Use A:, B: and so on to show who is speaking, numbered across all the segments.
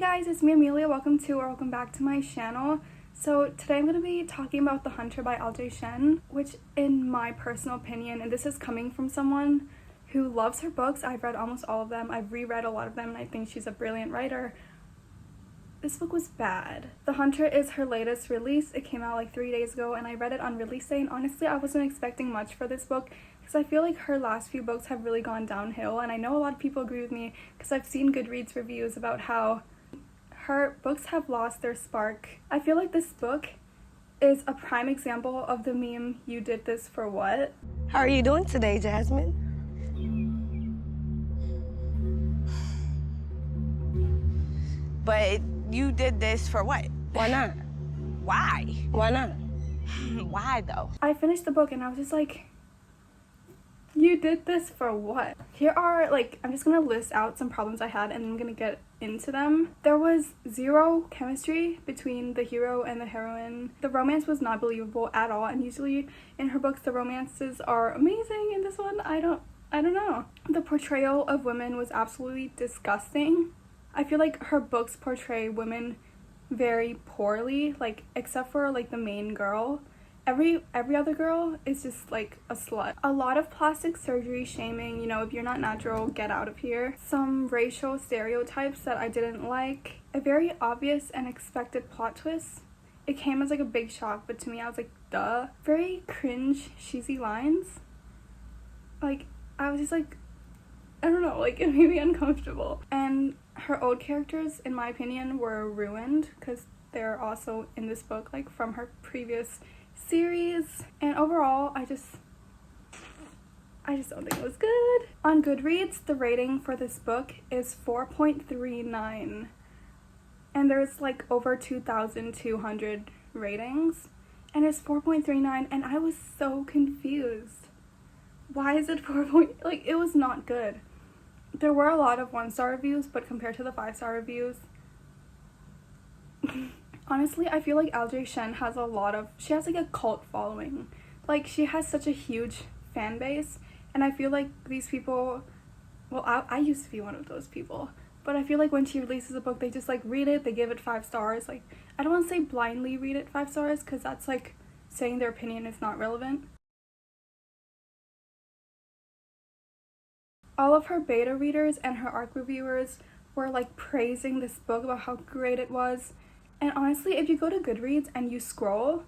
A: guys, it's me Amelia. Welcome back to my channel. So today I'm going to be talking about The Hunter by L.J Shen, which in my personal opinion, and this is coming from someone who loves her books, I've read almost all of them, I've reread a lot of them, and I think she's a brilliant writer. This book was bad. The Hunter is her latest release. It came out like 3 days ago and I read it on release day, and honestly I wasn't expecting much for this book because I feel like her last few books have really gone downhill, and I know a lot of people agree with me because I've seen Goodreads reviews about how her books have lost their spark. I feel like this book is a prime example of the meme, "You did this for what?"
B: How are you doing today, Jasmine? But you did this for what? Why not? Why? Why not? Why though?
A: I finished the book and I was just like, you did this for what? Here are, I'm just gonna list out some problems I had and I'm gonna get into them. There was zero chemistry between the hero and the heroine. The romance was not believable at all, and usually in her books the romances are amazing. In this one, I don't know. The portrayal of women was absolutely disgusting. I feel like her books portray women very poorly, except for the main girl. Every other girl is just a slut. A lot of plastic surgery shaming, if you're not natural, get out of here. Some racial stereotypes that I didn't like. A very obvious and expected plot twist. It came as a big shock, but to me I was like, duh. Very cringe, cheesy lines. I was just I don't know, it made me uncomfortable. And her old characters, in my opinion, were ruined because they're also in this book, from her previous series. And overall, I just don't think it was good. On Goodreads, the rating for this book is 4.39. And there's over 2,200 ratings. And it's 4.39, and I was so confused. Why is it 4. It was not good. There were a lot of 1-star reviews, but compared to the 5-star reviews, honestly, I feel like L.J Shen has she has a cult following. She has such a huge fan base, and I feel like these people, well, I used to be one of those people, but I feel like when she releases a book, they just read it, they give it 5 stars. I don't want to say blindly read it 5 stars, because that's saying their opinion is not relevant. All of her beta readers and her ARC reviewers were praising this book about how great it was. And honestly, if you go to Goodreads and you scroll,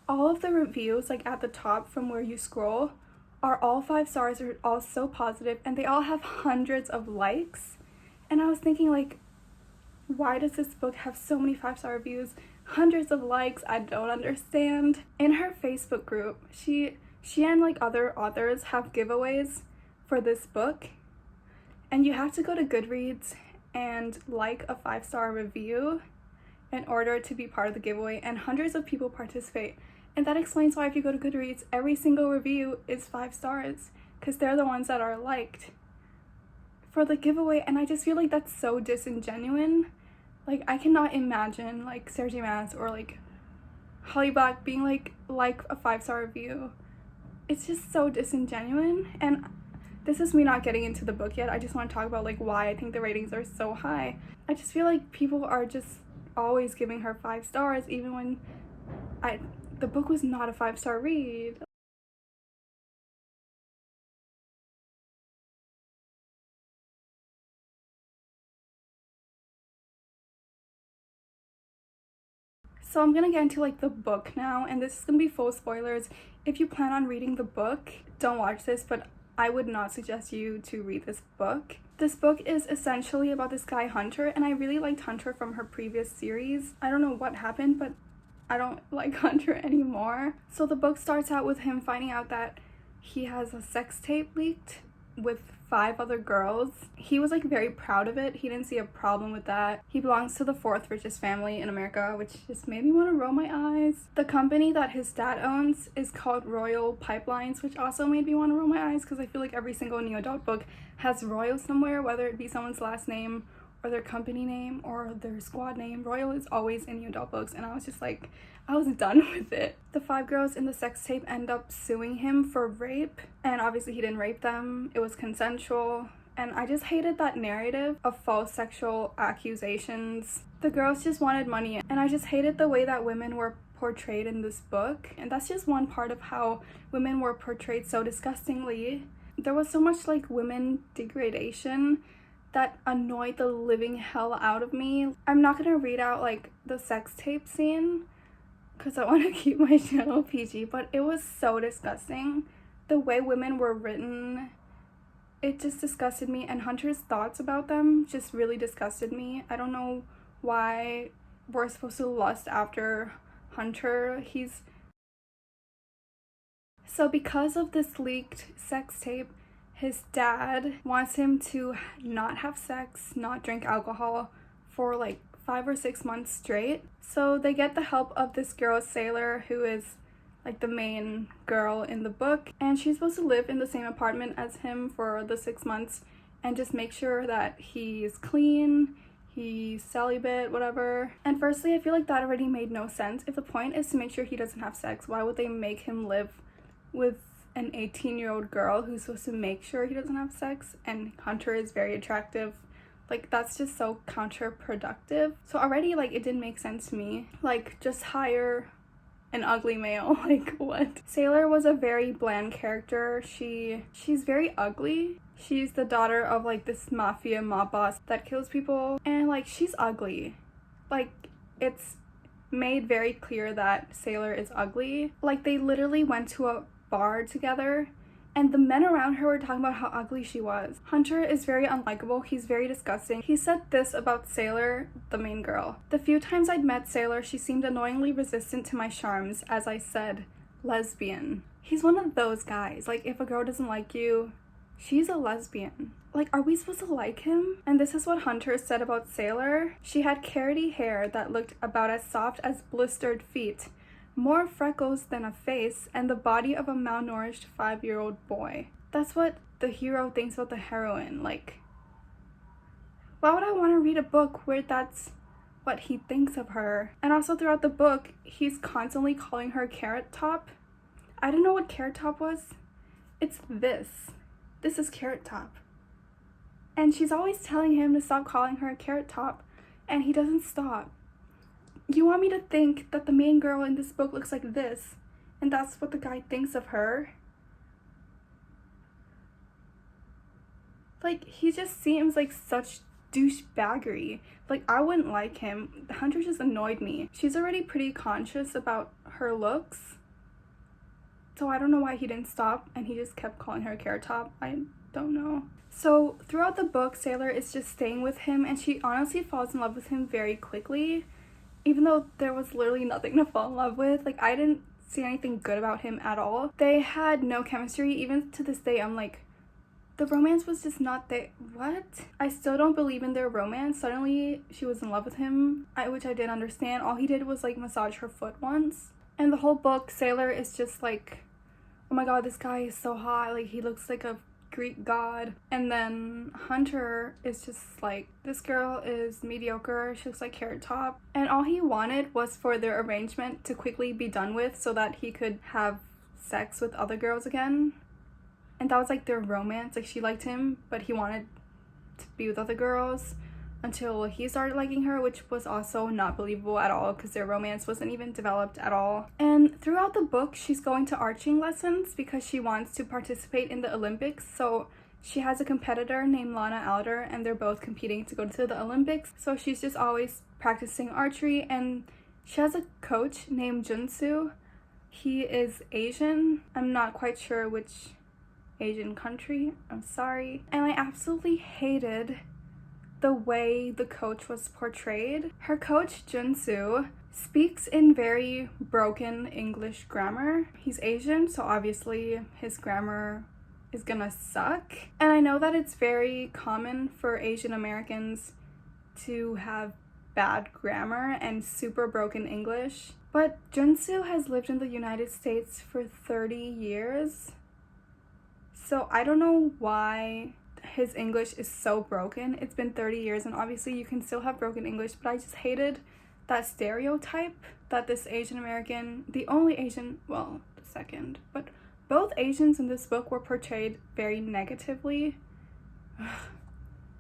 A: all of the reviews at the top from where you scroll are all 5 stars, are all so positive, and they all have hundreds of likes. And I was thinking why does this book have so many 5-star reviews, hundreds of likes? I don't understand. In her Facebook group, she and other authors have giveaways for this book. And you have to go to Goodreads and a 5-star review in order to be part of the giveaway, and hundreds of people participate. And that explains why if you go to Goodreads, every single review is 5 stars, because they're the ones that are liked for the giveaway. And I just feel that's so disingenuous. I cannot imagine Sarah J Maas or Holly Black being like a 5-star review. It's just so disingenuous. And this is me not getting into the book yet. I just want to talk about why I think the ratings are so high. I just feel people are just always giving her 5 stars, even when the book was not a 5-star read. So I'm gonna get into the book now, and this is gonna be full spoilers. If you plan on reading the book, don't watch this, but I would not suggest you to read this book. This book is essentially about this guy Hunter, and I really liked Hunter from her previous series. I don't know what happened, but I don't like Hunter anymore. So the book starts out with him finding out that he has a sex tape leaked with 5 other girls. He was very proud of it. He didn't see a problem with that. He belongs to the 4th richest family in America, which just made me want to roll my eyes. The company that his dad owns is called Royal Pipelines, which also made me want to roll my eyes because I feel every single new adult book has Royal somewhere, whether it be someone's last name or their company name or their squad name. Royal is always in new adult books, and I was just I was done with it. The 5 girls in the sex tape end up suing him for rape, and obviously he didn't rape them. It was consensual. And I just hated that narrative of false sexual accusations. The girls just wanted money, and I just hated the way that women were portrayed in this book. And that's just one part of how women were portrayed so disgustingly. There was so much like women degradation that annoyed the living hell out of me. I'm not gonna read out like the sex tape scene because I want to keep my channel PG, but it was so disgusting. The way women were written, it just disgusted me, and Hunter's thoughts about them just really disgusted me. I don't know why we're supposed to lust after Hunter. So because of this leaked sex tape, his dad wants him to not have sex, not drink alcohol for like 5 or 6 months straight. So they get the help of this girl, Sailor, who is like the main girl in the book, and she's supposed to live in the same apartment as him for the 6 months and just make sure that he's clean, he's celibate, whatever. And firstly, I feel like that already made no sense. If the point is to make sure he doesn't have sex, why would they make him live with an 18-year-old girl who's supposed to make sure he doesn't have sex? And Hunter is very attractive. Like, that's just so counterproductive. So already, like, it didn't make sense to me. Like, just hire an ugly male. Like, what? Sailor was a very bland character. She's very ugly. She's the daughter of like this mafia mob boss that kills people, and like she's ugly. Like, it's made very clear that Sailor is ugly. Like, they literally went to a bar together and the men around her were talking about how ugly she was. Hunter is very unlikable. He's very disgusting. He said this about Sailor, the main girl: "The few times I'd met Sailor, she seemed annoyingly resistant to my charms. As I said, lesbian." He's one of those guys. Like, if a girl doesn't like you, she's a lesbian. Like, are we supposed to like him? And this is what Hunter said about Sailor: "She had carroty hair that looked about as soft as blistered feet, more freckles than a face, and the body of a malnourished 5-year-old boy." That's what the hero thinks about the heroine. Like, why would I want to read a book where that's what he thinks of her? And also throughout the book, he's constantly calling her Carrot Top. I didn't know what Carrot Top was. It's this. This is Carrot Top. And she's always telling him to stop calling her Carrot Top, and he doesn't stop. You want me to think that the main girl in this book looks like this, and that's what the guy thinks of her? Like, he just seems like such douchebaggery. Like, I wouldn't like him. Hunter just annoyed me. She's already pretty conscious about her looks, so I don't know why he didn't stop and he just kept calling her Carrot Top. I don't know. So throughout the book, Sailor is just staying with him, and she honestly falls in love with him very quickly, even though there was literally nothing to fall in love with. Like, I didn't see anything good about him at all. They had no chemistry. Even to this day, I'm like, the romance was just not there. What? I still don't believe in their romance. Suddenly she was in love with him, which I didn't understand. All he did was like massage her foot once. And the whole book, Sailor is just like, oh my god, this guy is so hot. Like, he looks like a Greek god. And then Hunter is just like, this girl is mediocre. She looks like Carrot Top. And all he wanted was for their arrangement to quickly be done with so that he could have sex with other girls again. And that was like their romance. Like, she liked him, but he wanted to be with other girls until he started liking her, which was also not believable at all because their romance wasn't even developed at all. And throughout the book, she's going to arching lessons because she wants to participate in the Olympics. So she has a competitor named Lana Alder, and they're both competing to go to the Olympics. So she's just always practicing archery, and she has a coach named Junsu. He is Asian. I'm not quite sure which Asian country. I'm sorry. And I absolutely hated the way the coach was portrayed. Her coach, Junsu, speaks in very broken English grammar. He's Asian, so obviously his grammar is gonna suck. And I know that it's very common for Asian Americans to have bad grammar and super broken English, but Junsu has lived in the United States for 30 years. So I don't know why his English is so broken. It's been 30 years, and obviously you can still have broken English, but I just hated that stereotype that this Asian American, the only Asian, well, the second, but both Asians in this book were portrayed very negatively.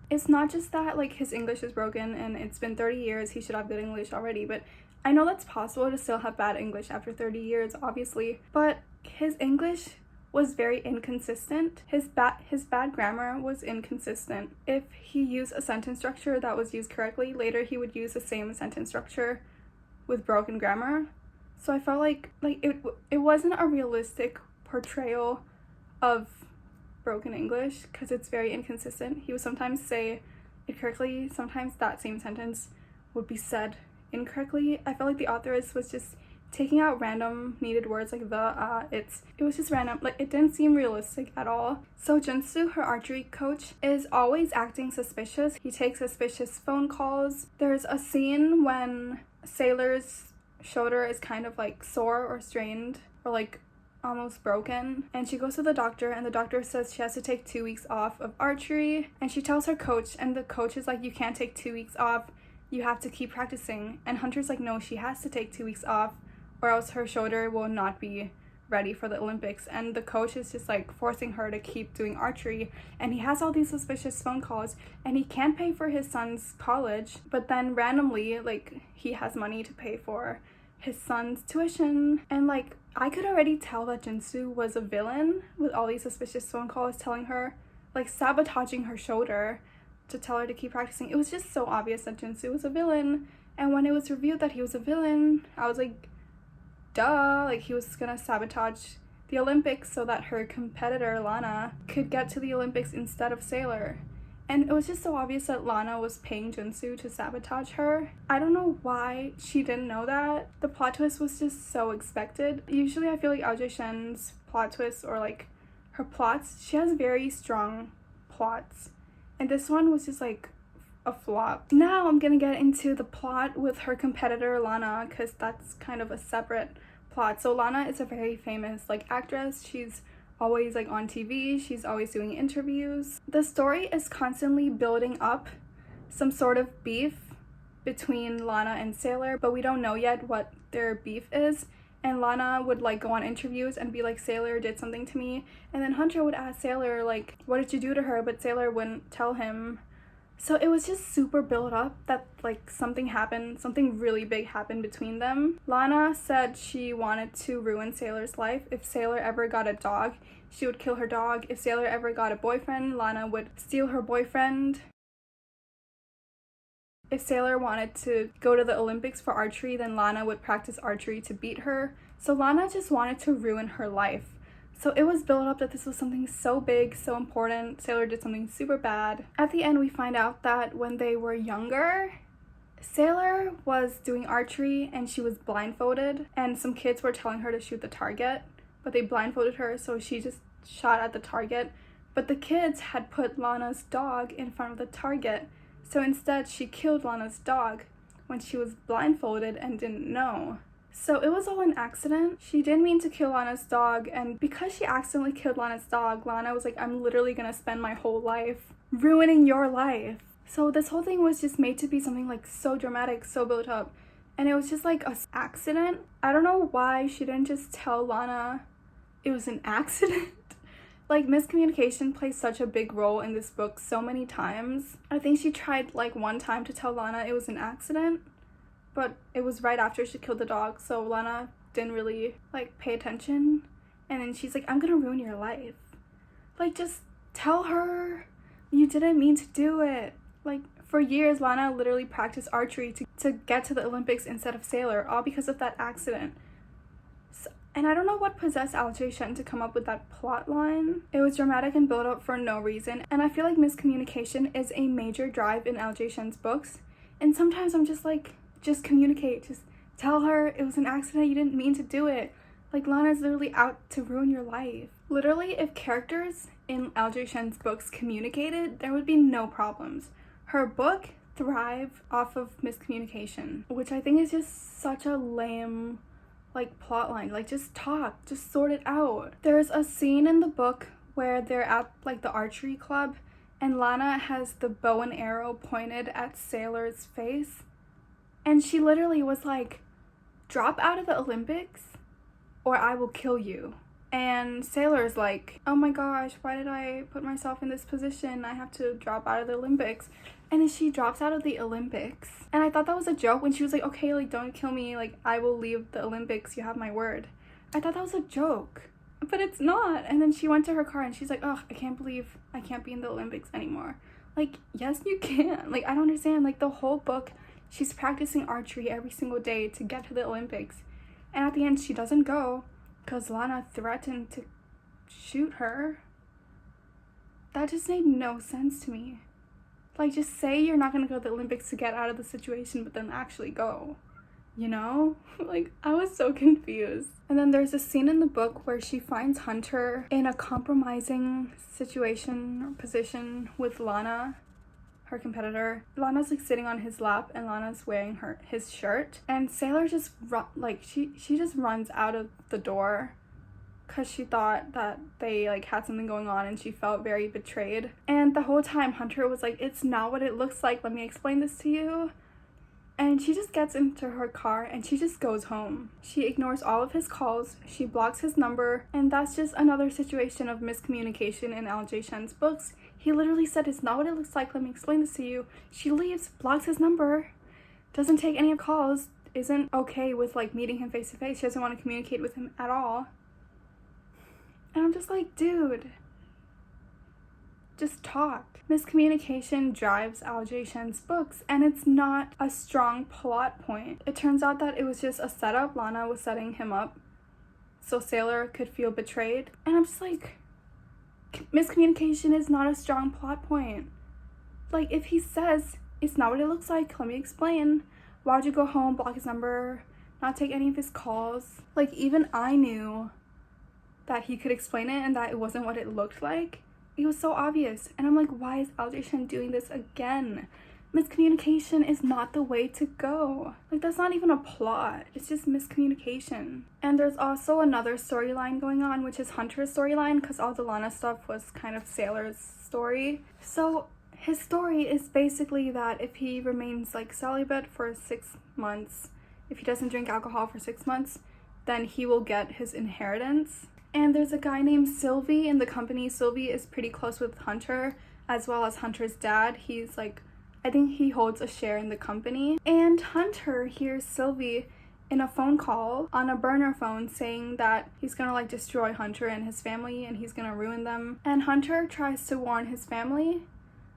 A: It's not just that, like, his English is broken and it's been 30 years, he should have good English already, but I know that's possible to still have bad English after 30 years, obviously, but his English was very inconsistent. His bad grammar was inconsistent. If he used a sentence structure that was used correctly, later he would use the same sentence structure with broken grammar. So I felt like it wasn't a realistic portrayal of broken English because it's very inconsistent. He would sometimes say it correctly, sometimes that same sentence would be said incorrectly. I felt like the authoress was just taking out random needed words like it was just random. Like, it didn't seem realistic at all. So Jinsu, her archery coach, is always acting suspicious. He takes suspicious phone calls. There's a scene when Sailor's shoulder is kind of like sore or strained or like almost broken, and she goes to the doctor, and the doctor says she has to take 2 weeks off of archery, and she tells her coach, and the coach is like, you can't take 2 weeks off, you have to keep practicing. And Hunter's like, no, she has to take 2 weeks off or else her shoulder will not be ready for the Olympics. And the coach is just like forcing her to keep doing archery, and he has all these suspicious phone calls, and he can't pay for his son's college, but then randomly, like, he has money to pay for his son's tuition. And like, I could already tell that Jinsu was a villain with all these suspicious phone calls telling her, like, sabotaging her shoulder to tell her to keep practicing. It was just so obvious that Jinsu was a villain. And when it was revealed that he was a villain, I was like, duh, like, he was gonna sabotage the Olympics so that her competitor Lana could get to the Olympics instead of Sailor. And it was just so obvious that Lana was paying Jinsu to sabotage her. I don't know why she didn't know that. The plot twist was just so expected. Usually I feel like L.J Shen's plot twists, or like her plots, she has very strong plots. And this one was just like a flop. Now I'm gonna get into the plot with her competitor Lana, because that's kind of a separate plot. So Lana is a very famous like actress. She's always like on TV, she's always doing interviews. The story is constantly building up some sort of beef between Lana and Sailor, but we don't know yet what their beef is. And Lana would like go on interviews and be like, Sailor did something to me, and then Hunter would ask Sailor like, what did you do to her? But Sailor wouldn't tell him. So it was just super built up that like something happened, something really big happened between them. Lana said she wanted to ruin Sailor's life. If Sailor ever got a dog, she would kill her dog. If Sailor ever got a boyfriend, Lana would steal her boyfriend. If Sailor wanted to go to the Olympics for archery, then Lana would practice archery to beat her. So Lana just wanted to ruin her life. So it was built up that this was something so big, so important. Sailor did something super bad. At the end, we find out that when they were younger, Sailor was doing archery and she was blindfolded, and some kids were telling her to shoot the target, but they blindfolded her, so she just shot at the target. But the kids had put Lana's dog in front of the target, so instead she killed Lana's dog when she was blindfolded and didn't know. So it was all an accident. She didn't mean to kill Lana's dog, and because she accidentally killed Lana's dog, Lana was like, I'm literally gonna spend my whole life ruining your life. So this whole thing was just made to be something like so dramatic, so built up, and it was just like an accident. I don't know why she didn't just tell Lana it was an accident. Like, miscommunication plays such a big role in this book so many times. I think she tried like one time to tell Lana it was an accident, but it was right after she killed the dog, so Lana didn't really like pay attention. And then she's like, I'm gonna ruin your life. Like, just tell her you didn't mean to do it. Like, for years, Lana literally practiced archery to get to the Olympics instead of Sailor, all because of that accident. And I don't know what possessed L.J Shen to come up with that plot line. It was dramatic and built up for no reason, and I feel like miscommunication is a major drive in L.J Shen's books. And sometimes I'm just like, just communicate, just tell her it was an accident, you didn't mean to do it. Like, Lana's literally out to ruin your life. Literally, if characters in L.J Shen's books communicated, there would be no problems. Her book thrive off of miscommunication, which I think is just such a lame like plot line. Like, just talk, just sort it out. There's a scene in the book where they're at like the archery club, and Lana has the bow and arrow pointed at Sailor's face, and she literally was like, drop out of the Olympics or I will kill you. And Sailor's like, oh my gosh, why did I put myself in this position? I have to drop out of the Olympics. And then she drops out of the Olympics. And I thought that was a joke when she was like, okay, like, don't kill me. Like, I will leave the Olympics. You have my word. I thought that was a joke. But it's not. And then she went to her car and she's like, oh, I can't believe I can't be in the Olympics anymore. Like, yes, you can. Like, I don't understand. Like, the whole book, she's practicing archery every single day to get to the Olympics. And at the end, she doesn't go because Lana threatened to shoot her. That just made no sense to me. Like, just say you're not going to go to the Olympics to get out of the situation, but then actually go. You know? Like, I was so confused. And then there's a scene in the book where she finds Hunter in a compromising situation or position with Lana, her competitor. Lana's like sitting on his lap and Lana's wearing his shirt. And Sailor just she just runs out of the door because she thought that they like had something going on and she felt very betrayed. And the whole time Hunter was like, it's not what it looks like. Let me explain this to you. And she just gets into her car and she just goes home. She ignores all of his calls. She blocks his number. And that's just another situation of miscommunication in L.J. Shen's books. He literally said, it's not what it looks like. Let me explain this to you. She leaves, blocks his number, doesn't take any calls, isn't okay with like meeting him face to face. She doesn't want to communicate with him at all. And I'm just like, dude, just talk. Miscommunication drives L.J. Shen's books, and it's not a strong plot point. It turns out that it was just a setup. Lana was setting him up so Sailor could feel betrayed. And I'm just like, miscommunication is not a strong plot point. Like, if he says, it's not what it looks like, let me explain. Why'd you go home, block his number, not take any of his calls? Like, even I knew that he could explain it and that it wasn't what it looked like. It was so obvious. And I'm like, why is L.J. Shen doing this again? Miscommunication is not the way to go. Like, that's not even a plot. It's just miscommunication. And there's also another storyline going on, which is Hunter's storyline, because all the Lana stuff was kind of Sailor's story. So his story is basically that if he remains like celibate for 6 months, if he doesn't drink alcohol for 6 months, then he will get his inheritance. And there's a guy named Sylvie in the company. Sylvie is pretty close with Hunter, as well as Hunter's dad. He's like, I think he holds a share in the company. And Hunter hears Sylvie in a phone call on a burner phone saying that he's gonna like destroy Hunter and his family and he's gonna ruin them. And Hunter tries to warn his family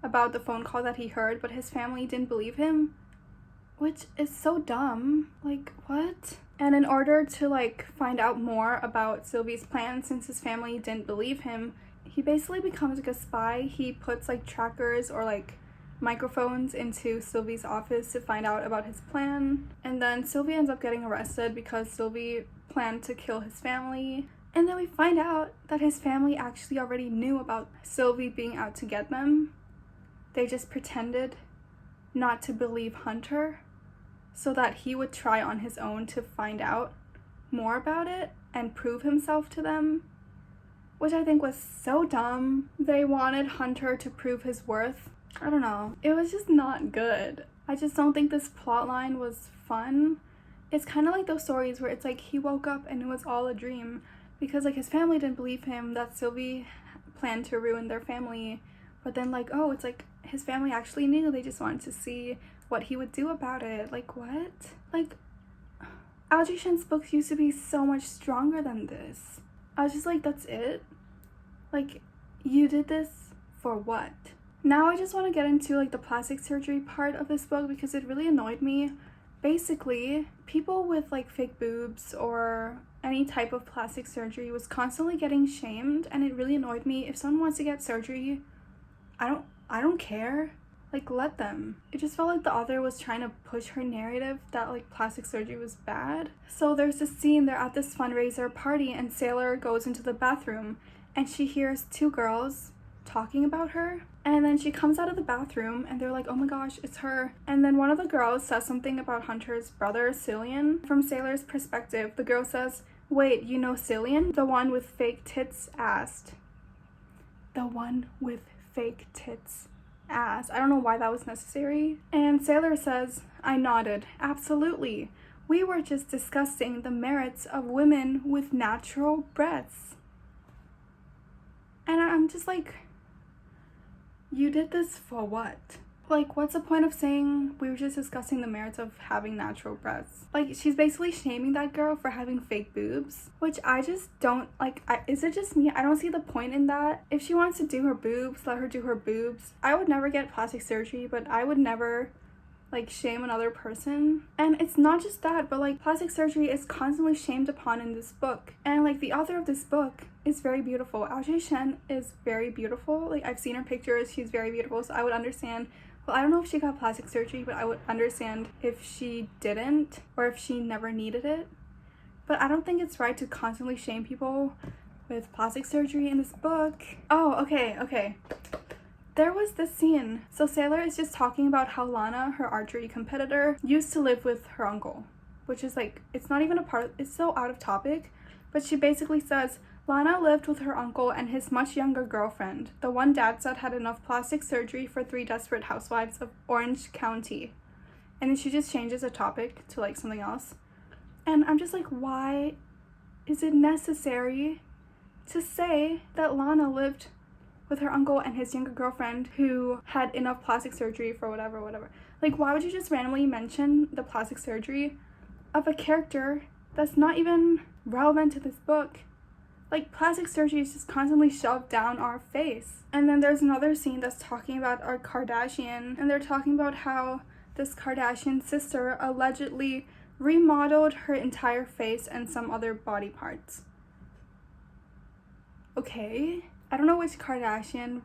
A: about the phone call that he heard, but his family didn't believe him, which is so dumb. Like, what? And in order to like find out more about Sylvie's plan, since his family didn't believe him, he basically becomes like a spy. He puts like trackers or like microphones into Sylvie's office to find out about his plan. And then Sylvie ends up getting arrested because Sylvie planned to kill his family. And then we find out that his family actually already knew about Sylvie being out to get them. They just pretended not to believe Hunter, so that he would try on his own to find out more about it and prove himself to them, which I think was so dumb. They wanted Hunter to prove his worth. I don't know. It was just not good. I just don't think this plotline was fun. It's kind of like those stories where it's like he woke up and it was all a dream because like his family didn't believe him that Sylvie planned to ruin their family, but then like, oh, it's like his family actually knew. They just wanted to see what he would do about it. Like, what? Like, L.J. Shen's books used to be so much stronger than this. I was just like, that's it? Like, you did this for what? Now I just want to get into like the plastic surgery part of this book because it really annoyed me. Basically, people with like fake boobs or any type of plastic surgery was constantly getting shamed, and it really annoyed me. If someone wants to get surgery, I don't care. Like, let them. It just felt like the author was trying to push her narrative that like plastic surgery was bad. So there's this scene, they're at this fundraiser party and Sailor goes into the bathroom and she hears 2 girls talking about her. And then she comes out of the bathroom and they're like, oh my gosh, it's her. And then one of the girls says something about Hunter's brother, Cillian. From Sailor's perspective, the girl says, wait, you know Cillian? The one with fake tits asked. The one with fake tits ass. I don't know why that was necessary. And Sailor says, I nodded. Absolutely. We were just discussing the merits of women with natural breasts. And I'm just like, you did this for what? Like, what's the point of saying we were just discussing the merits of having natural breasts? Like, she's basically shaming that girl for having fake boobs, which I just don't, like, is it just me? I don't see the point in that. If she wants to do her boobs, let her do her boobs. I would never get plastic surgery, but I would never, like, shame another person. And it's not just that, but, like, plastic surgery is constantly shamed upon in this book. And, like, the author of this book is very beautiful. L.J Shen is very beautiful. Like, I've seen her pictures. She's very beautiful, so I would understand. Well, I don't know if she got plastic surgery, but I would understand if she didn't or if she never needed it. But I don't think it's right to constantly shame people with plastic surgery in this book. Oh, okay. There was this scene. So Sailor is just talking about how Lana, her archery competitor, used to live with her uncle, which is like, it's not even a part, it's so out of topic, but she basically says, Lana lived with her uncle and his much younger girlfriend, the one Dad said had enough plastic surgery for 3 desperate housewives of Orange County. And then she just changes the topic to like something else. And I'm just like, why is it necessary to say that Lana lived with her uncle and his younger girlfriend who had enough plastic surgery for whatever. Like, why would you just randomly mention the plastic surgery of a character that's not even relevant to this book? Like, plastic surgery is just constantly shoved down our face. And then there's another scene that's talking about our Kardashian, and they're talking about how this Kardashian sister allegedly remodeled her entire face and some other body parts. Okay, I don't know which Kardashian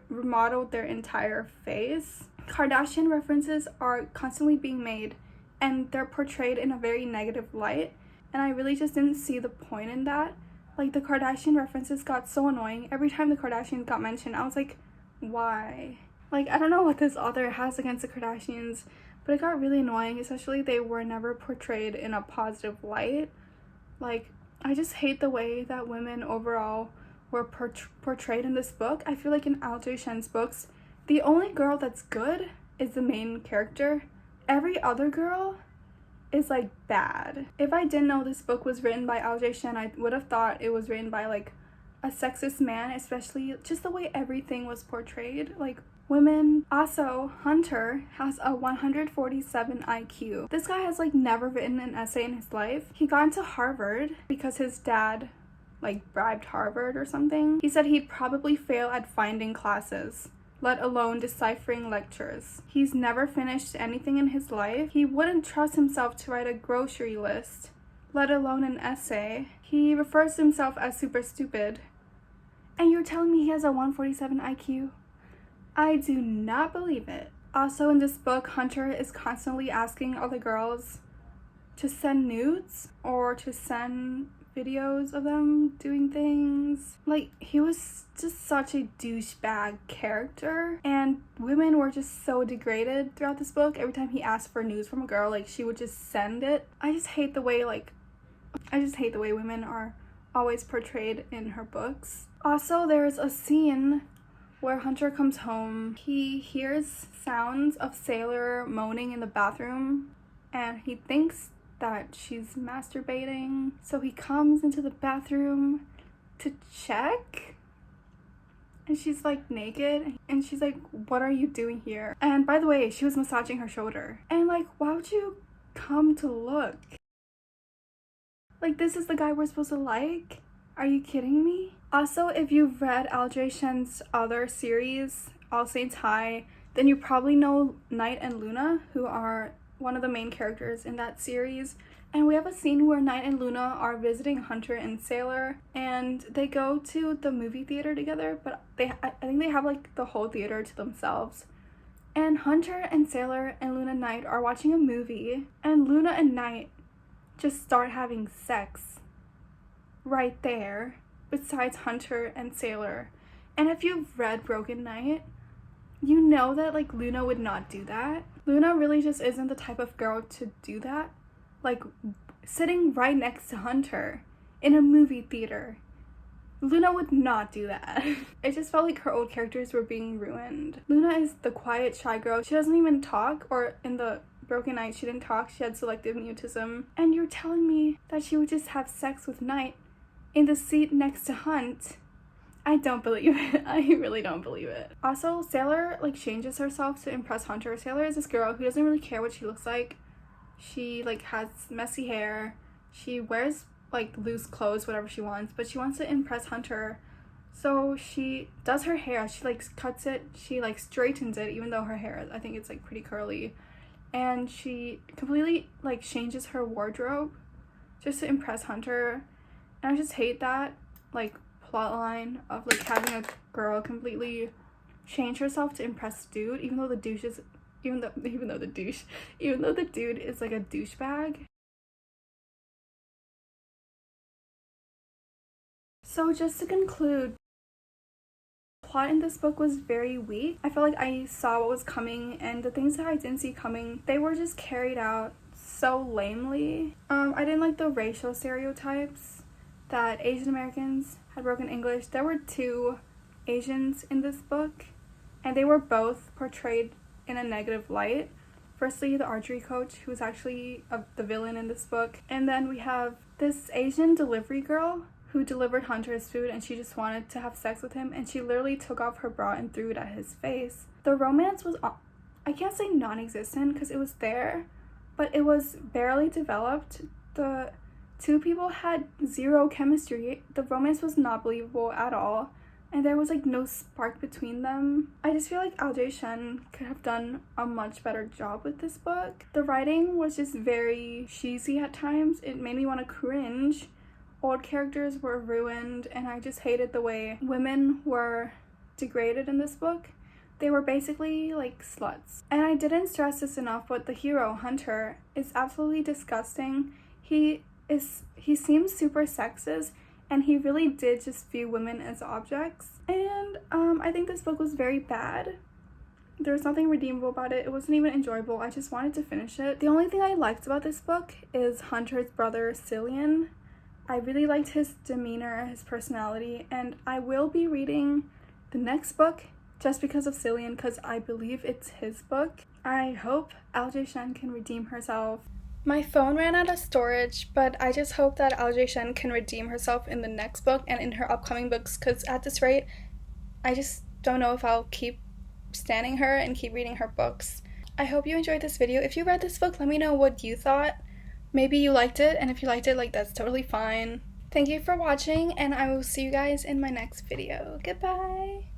A: remodeled their entire face. Kardashian references are constantly being made, and they're portrayed in a very negative light, and I really just didn't see the point in that. Like, the Kardashian references got so annoying. Every time the Kardashians got mentioned, I was like, why? Like, I don't know what this author has against the Kardashians, but it got really annoying, especially they were never portrayed in a positive light. Like, I just hate the way that women overall were portrayed in this book. I feel like in L.J Shen's books, the only girl that's good is the main character. Every other girl is like bad. If I didn't know this book was written by L.J Shen, I would have thought it was written by like a sexist man, especially just the way everything was portrayed. Like, women. Also, Hunter has a 147 IQ. This guy has like never written an essay in his life. He got into Harvard because his dad like bribed Harvard or something. He said he'd probably fail at finding classes, let alone deciphering lectures. He's never finished anything in his life. He wouldn't trust himself to write a grocery list, let alone an essay. He refers to himself as super stupid. And you're telling me he has a 147 IQ? I do not believe it. Also, in this book, Hunter is constantly asking other girls to send nudes or to send videos of them doing things. Like, he was just such a douchebag character, and women were just so degraded throughout this book. Every time he asked for news from a girl, like, she would just send it. I just hate the way women are always portrayed in her books. Also, there's a scene where Hunter comes home. He hears sounds of Sailor moaning in the bathroom, and he thinks that she's masturbating. So he comes into the bathroom to check, and she's like naked, and she's like, what are you doing here? And by the way, she was massaging her shoulder. And like, why would you come to look? Like, this is the guy we're supposed to like? Are you kidding me? Also, if you've read L.J Shen's other series, All Saints High, then you probably know Knight and Luna, who are one of the main characters in that series. And we have a scene where Knight and Luna are visiting Hunter and Sailor, and they go to the movie theater together, but I think they have like the whole theater to themselves. And Hunter and Sailor and Luna and Knight are watching a movie, and Luna and Knight just start having sex right there besides Hunter and Sailor. And if you've read Broken Knight, you know that like Luna would not do that. Luna really just isn't the type of girl to do that. Like, sitting right next to Hunter in a movie theater, Luna would not do that. It just felt like her old characters were being ruined. Luna is the quiet, shy girl. She doesn't even talk, or in the Broken Knight, she didn't talk. She had selective mutism. And you're telling me that she would just have sex with Knight in the seat next to Hunt I don't believe it. I really don't believe it. Also, Sailor like changes herself to impress Hunter. Sailor is this girl who doesn't really care what she looks like. She like has messy hair. She wears like loose clothes, whatever she wants, but she wants to impress Hunter. So she does her hair. She like cuts it. She like straightens it, even though her hair, I think it's like pretty curly. And she completely like changes her wardrobe just to impress Hunter. And I just hate that like plot line of like having a girl completely change herself to impress dude, even though the dude is like a douchebag. So just to conclude, the plot in this book was very weak. I felt like I saw what was coming, and the things that I didn't see coming, they were just carried out so lamely. I didn't like the racial stereotypes that Asian Americans had broken English. There were 2 Asians in this book, and they were both portrayed in a negative light. Firstly, the archery coach, who's actually the villain in this book. And then we have this Asian delivery girl who delivered Hunter's food, and she just wanted to have sex with him, and she literally took off her bra and threw it at his face. The romance was, I can't say non-existent because it was there, but it was barely developed. The 2 people had 0 chemistry. The romance was not believable at all, and there was like no spark between them. I just feel like L.J Shen could have done a much better job with this book. The writing was just very cheesy at times. It made me want to cringe. Old characters were ruined, and I just hated the way women were degraded in this book. They were basically like sluts. And I didn't stress this enough, but the hero, Hunter, is absolutely disgusting. He seems super sexist, and he really did just view women as objects. And I think this book was very bad. There was nothing redeemable about it. It wasn't even enjoyable. I just wanted to finish it. The only thing I liked about this book is Hunter's brother, Cillian. I really liked his demeanor, his personality, and I will be reading the next book just because of Cillian, because I believe it's his book. I hope L.J Shen can redeem herself. My phone ran out of storage, but I just hope that L.J Shen can redeem herself in the next book and in her upcoming books, because at this rate, I just don't know if I'll keep standing her and keep reading her books. I hope you enjoyed this video. If you read this book, let me know what you thought. Maybe you liked it, and if you liked it, like, that's totally fine. Thank you for watching, and I will see you guys in my next video. Goodbye!